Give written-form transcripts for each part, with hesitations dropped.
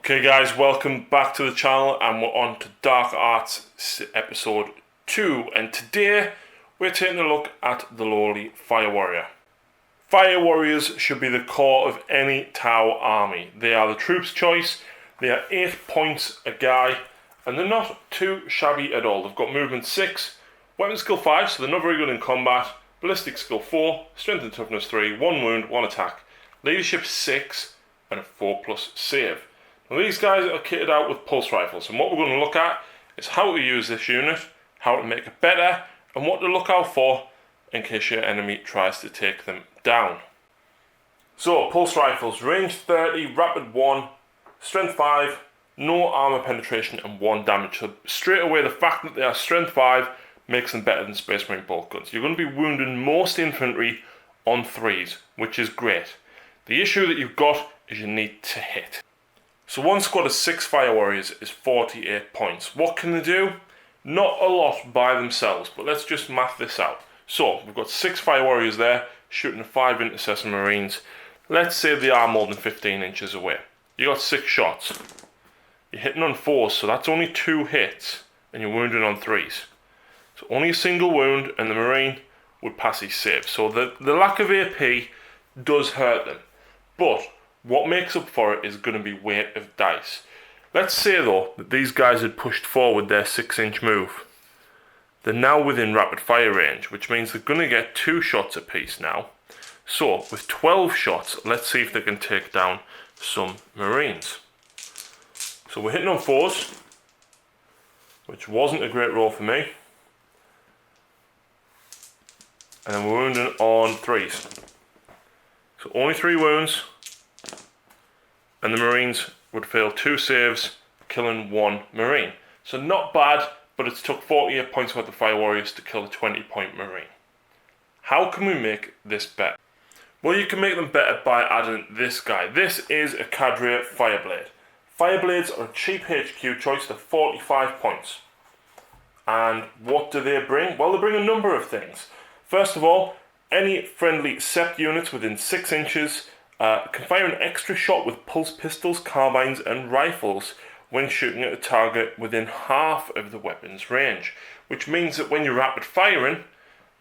Okay guys, welcome back to the channel and we're on to Dark Arts episode 2, and today we're taking a look at the lowly Fire Warrior. Fire Warriors should be the core of any Tau army. They are the troops' choice, they are 8 points a guy, and they're not too shabby at all. They've got movement 6, weapon skill 5, so they're not very good in combat, ballistic skill 4, strength and toughness 3, 1 wound, 1 attack, leadership 6, and a 4+ save. Now these guys are kitted out with pulse rifles, and what we're going to look at is how to use this unit, how to make it better, and what to look out for in case your enemy tries to take them down. So, pulse rifles, range 30, rapid 1, strength 5, no armor penetration and 1 damage. So straight away the fact that they are strength 5 makes them better than Space Marine bolt guns. You're going to be wounding most infantry on 3s, which is great. The issue that you've got is you need to hit. So one squad of 6 Fire Warriors is 48 points. What can they do? Not a lot by themselves, but let's just math this out. So we've got 6 Fire Warriors there, shooting 5 Intercessor Marines. Let's say they are more than 15 inches away. You got 6 shots. You're hitting on 4s, so that's only 2 hits, and you're wounding on 3s. So only a single wound, and the Marine would pass his save. So the lack of AP does hurt them. But what makes up for it is going to be weight of dice. Let's say though that these guys had pushed forward their 6-inch move. They're now within rapid fire range, which means they're going to get 2 shots apiece now. So with 12 shots, let's see if they can take down some Marines. So we're hitting on 4s, which wasn't a great roll for me. And then we're wounding on 3s. So only 3 wounds. And the Marines would fail 2 saves, killing 1 Marine. So not bad, but it's took 48 points worth of Fire Warriors to kill a 20-point Marine. How can we make this better? Well, you can make them better by adding this guy. This is a Cadre fireblade. Fireblades are a cheap HQ choice, they're 45 points. And what do they bring? Well, they bring a number of things. First of all, any friendly Sept units within 6 inches can fire an extra shot with pulse pistols, carbines and rifles when shooting at a target within half of the weapon's range, which means that when you're rapid firing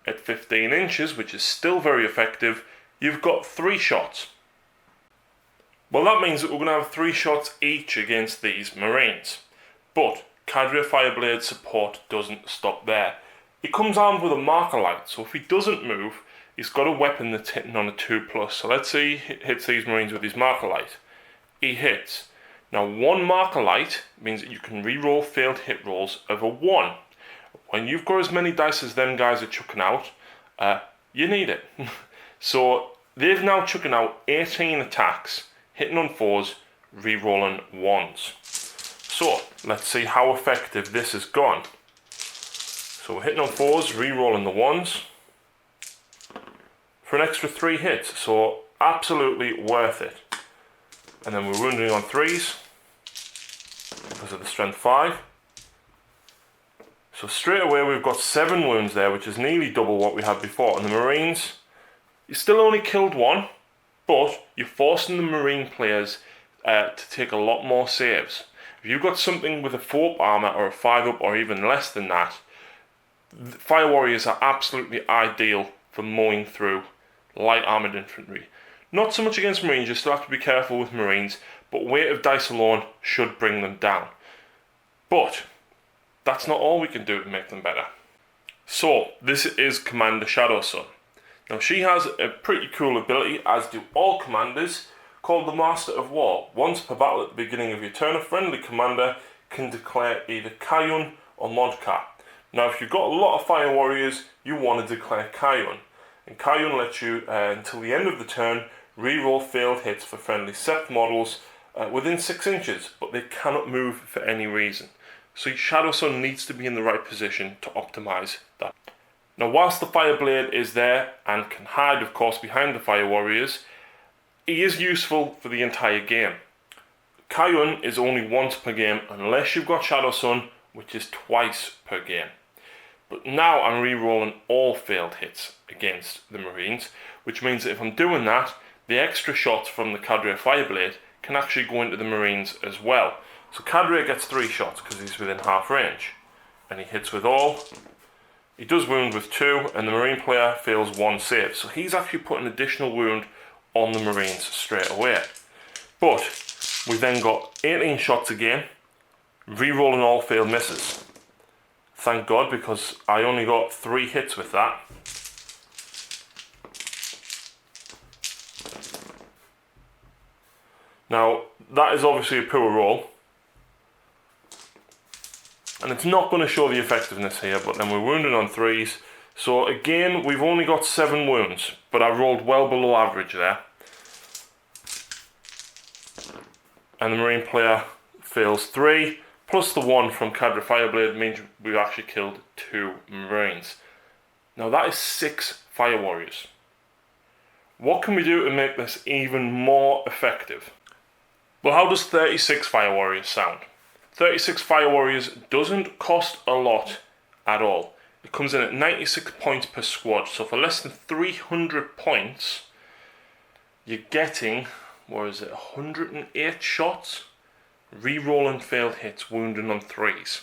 at 15 inches, which is still very effective, you've got 3 shots. Well, that means that we're going to have 3 shots each against these Marines. But Cadre Fireblade support doesn't stop there. He comes armed with a marker light, so if he doesn't move, he's got a weapon that's hitting on a 2+. So let's say he hits these Marines with his marker light. He hits. Now 1 marker light means that you can re-roll failed hit rolls of a 1. When you've got as many dice as them guys are chucking out, you need it. So they've now chucking out 18 attacks, hitting on 4s, re-rolling 1s. So let's see how effective this has gone. So we're hitting on 4s, re-rolling the 1s. For an extra 3 hits, so absolutely worth it. And then we're wounding on 3s because of the strength 5. So straight away we've got 7 wounds there, which is nearly double what we had before. And the Marines, you still only killed 1, but you're forcing the Marine players to take a lot more saves. If you've got something with a 4 up armor or a 5 up or even less than that, Fire Warriors are absolutely ideal for mowing through light armoured infantry. Not so much against Marines, you still have to be careful with Marines, but weight of dice alone should bring them down. But that's not all we can do to make them better. So this is Commander Shadowsun. Now she has a pretty cool ability, as do all commanders, called the Master of War. Once per battle at the beginning of your turn, a friendly commander can declare either Kayun or Modka. Now if you've got a lot of Fire Warriors, you want to declare Kayun. And Kayun lets you, until the end of the turn, re-roll failed hits for friendly Sept models within 6 inches, but they cannot move for any reason. So Shadowsun needs to be in the right position to optimise that. Now whilst the Fireblade is there, and can hide of course behind the Fire Warriors, he is useful for the entire game. Kayun is only once per game unless you've got Shadowsun, which is twice per game. But now I'm re-rolling all failed hits against the Marines, which means that if I'm doing that, the extra shots from the Cadre Fireblade can actually go into the Marines as well. So Cadre gets 3 shots because he's within half range. And he hits with all. He does wound with 2, and the Marine player fails 1 save. So he's actually put an additional wound on the Marines straight away. But we then got 18 shots again, re-rolling all failed misses. Thank God, because I only got 3 hits with that. Now, that is obviously a poor roll. And it's not going to show the effectiveness here, but then we're wounded on 3s. So again, we've only got 7 wounds, but I rolled well below average there. And the Marine player fails 3, plus the 1 from Cadre Fireblade means we've actually killed 2 Marines. Now that is 6 Fire Warriors. What can we do to make this even more effective? Well, how does 36 Fire Warriors sound? 36 Fire Warriors doesn't cost a lot at all. It comes in at 96 points per squad, so for less than 300 points, you're getting, what is it, 108 shots? Re-rolling failed hits, wounding on 3s.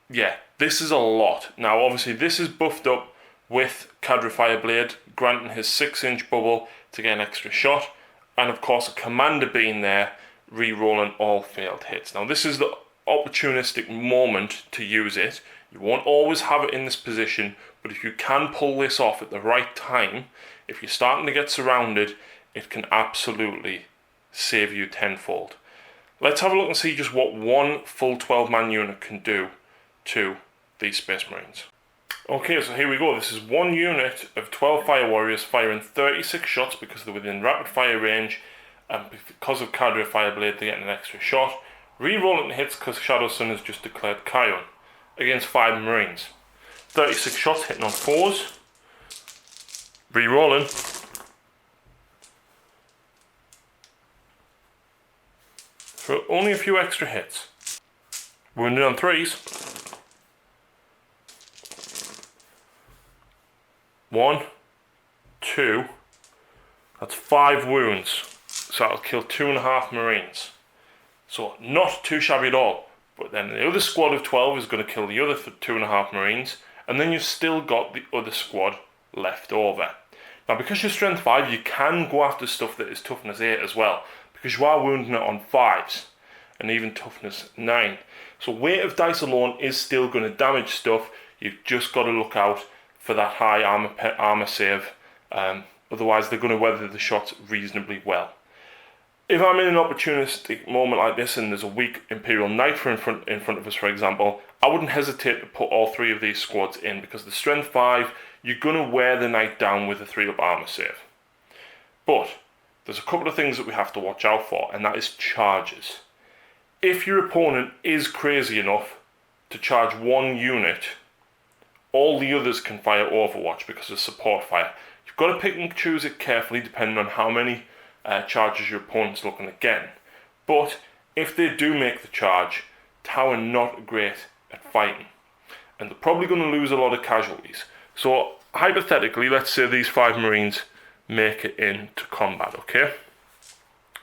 Yeah, this is a lot. Now obviously this is buffed up with Cadre Fireblade, granting his 6-inch bubble to get an extra shot, and of course a commander being there, re-rolling all failed hits. Now this is the opportunistic moment to use it. You won't always have it in this position, but if you can pull this off at the right time, if you're starting to get surrounded, it can absolutely save you tenfold. Let's have a look and see just what one full 12-man unit can do to these Space Marines. Okay, so here we go. This is one unit of 12 Fire Warriors firing 36 shots because they're within rapid fire range, and because of Cadre Fireblade they're getting an extra shot. Re-rolling hits because shadowsun has just declared Kion against 5 Marines. 36 shots hitting on 4s. Re-rolling. For only a few extra hits. Wounded on 3s. 1, 2, that's 5 wounds. So that'll kill 2.5 Marines. So not too shabby at all. But then the other squad of 12 is going to kill the other 2.5 Marines. And then you've still got the other squad left over. Now because you're strength 5, you can go after stuff that is toughness 8 as well. Because you are wounding it on 5s. And even toughness 9. So weight of dice alone is still going to damage stuff. You've just got to look out for that high armor save. Otherwise they're going to weather the shots reasonably well. If I'm in an opportunistic moment like this and there's a weak Imperial Knight in front of us, for example, I wouldn't hesitate to put all 3 of these squads in, because the strength 5, you're going to wear the Knight down with a 3-up armor save. But there's a couple of things that we have to watch out for, and that is charges. If your opponent is crazy enough to charge 1 unit, all the others can fire Overwatch because of support fire. You've got to pick and choose it carefully depending on how many charges your opponent's looking at getting. But if they do make the charge, Tau are not great at fighting, and they're probably going to lose a lot of casualties. So hypothetically, let's say these 5 Marines make it into combat, okay?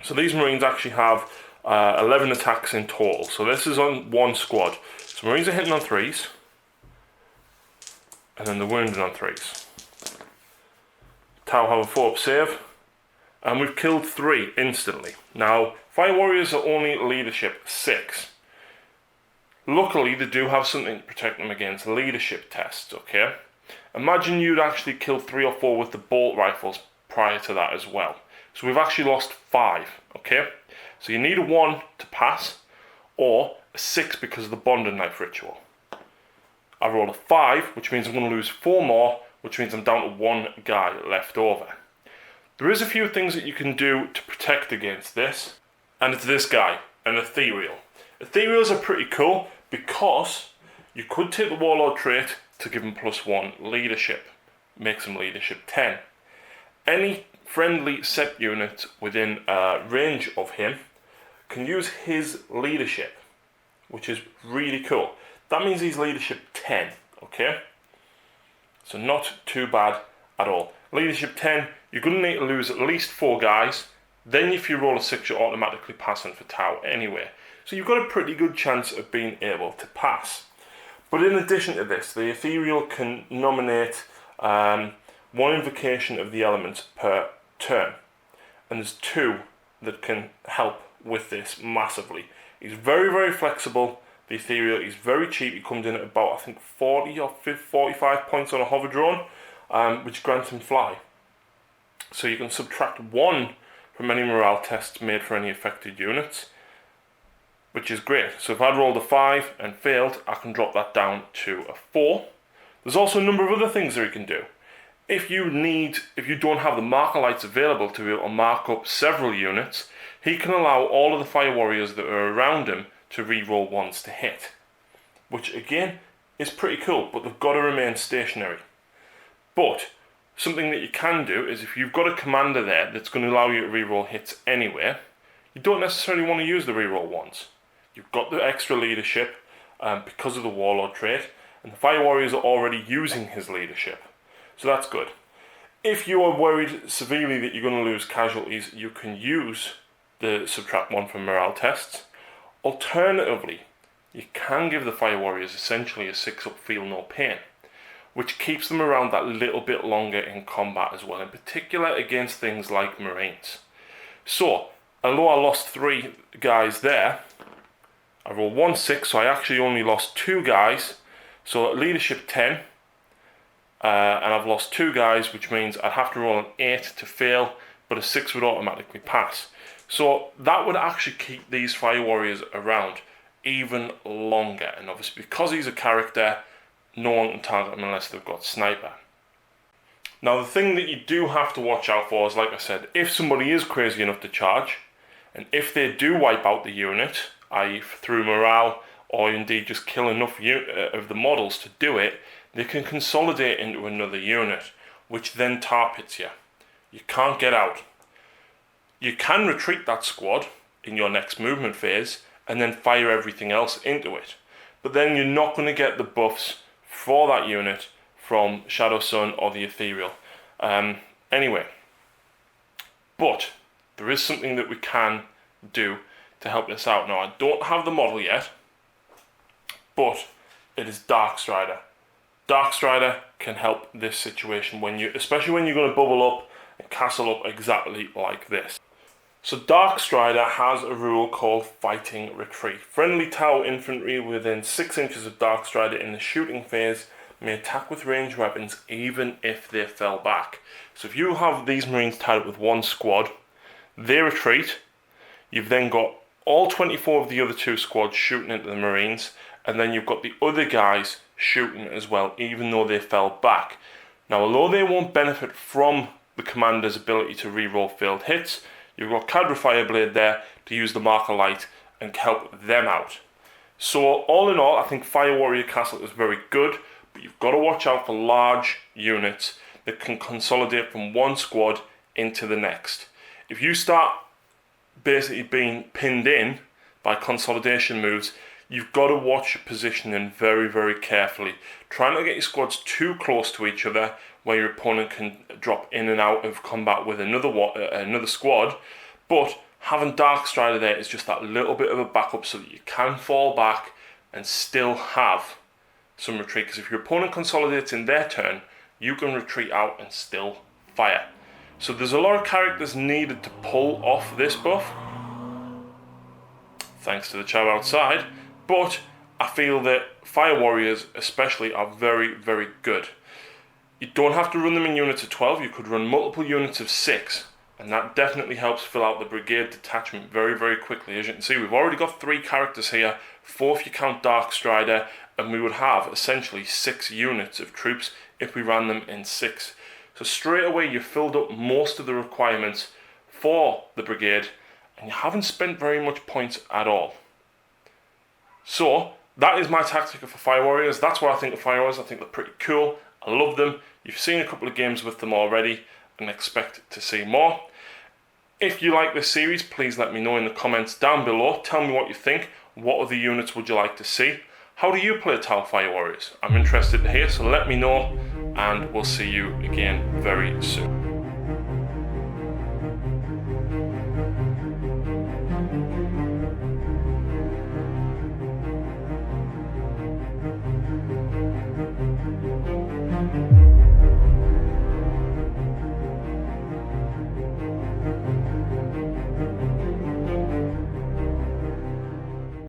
So these Marines actually have 11 attacks in total. So this is on 1 squad. So Marines are hitting on 3s, and then they're wounded on 3s. Tau have a 4-up save, and we've killed 3 instantly. Now, Fire Warriors are only leadership 6. Luckily, they do have something to protect them against leadership tests, okay? Imagine you'd actually killed 3 or 4 with the bolt rifles prior to that as well. So we've actually lost 5, okay? So you need a 1 to pass, or a 6 because of the bonded knife ritual. I roll a 5, which means I'm going to lose 4 more, which means I'm down to 1 guy left over. There is a few things that you can do to protect against this, and it's this guy, an Ethereal. Ethereals are pretty cool because you could take the Warlord trait to give him +1 leadership, makes him leadership 10. Any friendly set unit within range of him can use his leadership, which is really cool. That means he's leadership 10, okay? So not too bad at all. Leadership 10, you're going to need to lose at least 4 guys, Then if you roll a 6, you're automatically passing for Tau anyway. So you've got a pretty good chance of being able to pass. But in addition to this, the Ethereal can nominate one invocation of the elements per turn. And there's 2 that can help with this massively. He's very, very flexible. The Ethereal, he's very cheap. He comes in at about, I think, 40 or 45 points on a hover drone, which grants him fly. So you can subtract 1 from any morale tests made for any affected units, which is great. So if I'd rolled a 5 and failed, I can drop that down to a 4. There's also a number of other things that he can do. If you don't have the marker lights available to be able to mark up several units, he can allow all of the fire warriors that are around him to re-roll 1s to hit, which again is pretty cool, but they've got to remain stationary. But something that you can do is if you've got a commander there that's going to allow you to re-roll hits anywhere, you don't necessarily want to use the re-roll 1s. You've got the extra leadership because of the warlord trait, and the fire warriors are already using his leadership. So that's good. If you are worried severely that you're going to lose casualties, you can use the subtract 1 from morale tests. Alternatively, you can give the fire warriors essentially a 6-up feel no pain, which keeps them around that little bit longer in combat as well, in particular against things like Marines. So, although I lost 3 guys there, I rolled 1 6, so I actually only lost 2 guys. So at leadership 10, and I've lost 2 guys, which means I'd have to roll an 8 to fail, but a 6 would automatically pass. So that would actually keep these fire warriors around even longer. And obviously because he's a character, no one can target him unless they've got sniper. Now the thing that you do have to watch out for is, like I said, if somebody is crazy enough to charge, and if they do wipe out the unit, i.e. through morale, or indeed just kill enough of the models to do it, they can consolidate into another unit, which then tar pits you. You can't get out. You can retreat that squad in your next movement phase and then fire everything else into it. But then you're not going to get the buffs for that unit from Shadowsun or the Ethereal. Anyway, but there is something that we can do to help this out. Now, I don't have the model yet, but it is Darkstrider. Darkstrider can help this situation especially when you're going to bubble up and castle up exactly like this. So Darkstrider has a rule called Fighting Retreat. Friendly Tau infantry within 6 inches of Darkstrider in the shooting phase may attack with ranged weapons even if they fell back. So if you have these Marines tied up with 1 squad, they retreat, you've then got all 24 of the other 2 squads shooting into the Marines, and then you've got the other guys shooting as well, even though they fell back. Now, although they won't benefit from the commander's ability to reroll failed hits, you've got Cadre Fireblade there to use the marker light and help them out. So, all in all, I think Fire Warrior Castle is very good, but you've got to watch out for large units that can consolidate from one squad into the next. If you start basically being pinned in by consolidation moves, you've got to watch your positioning very, very carefully. Try not to get your squads too close to each other where your opponent can drop in and out of combat with another squad, but having Darkstrider there is just that little bit of a backup so that you can fall back and still have some retreat, because if your opponent consolidates in their turn, you can retreat out and still fire. So there's a lot of characters needed to pull off this buff, thanks to the Chow outside, but I feel that Fire Warriors especially are very, very good. You don't have to run them in units of 12, you could run multiple units of 6, and that definitely helps fill out the brigade detachment very, very quickly. As you can see, we've already got 3 characters here, 4 if you count Darkstrider, and we would have essentially 6 units of troops if we ran them in 6. So straight away you've filled up most of the requirements for the brigade, and you haven't spent very much points at all. So that is my tactic for Fire Warriors. That's what I think of Fire Warriors. I think they're pretty cool. I love them. You've seen a couple of games with them already and expect to see more. If you like this series, please let me know in the comments down below. Tell me what you think. What other units would you like to see? How do you play Tau Fire Warriors? I'm interested to hear, so let me know, and we'll see you again very soon.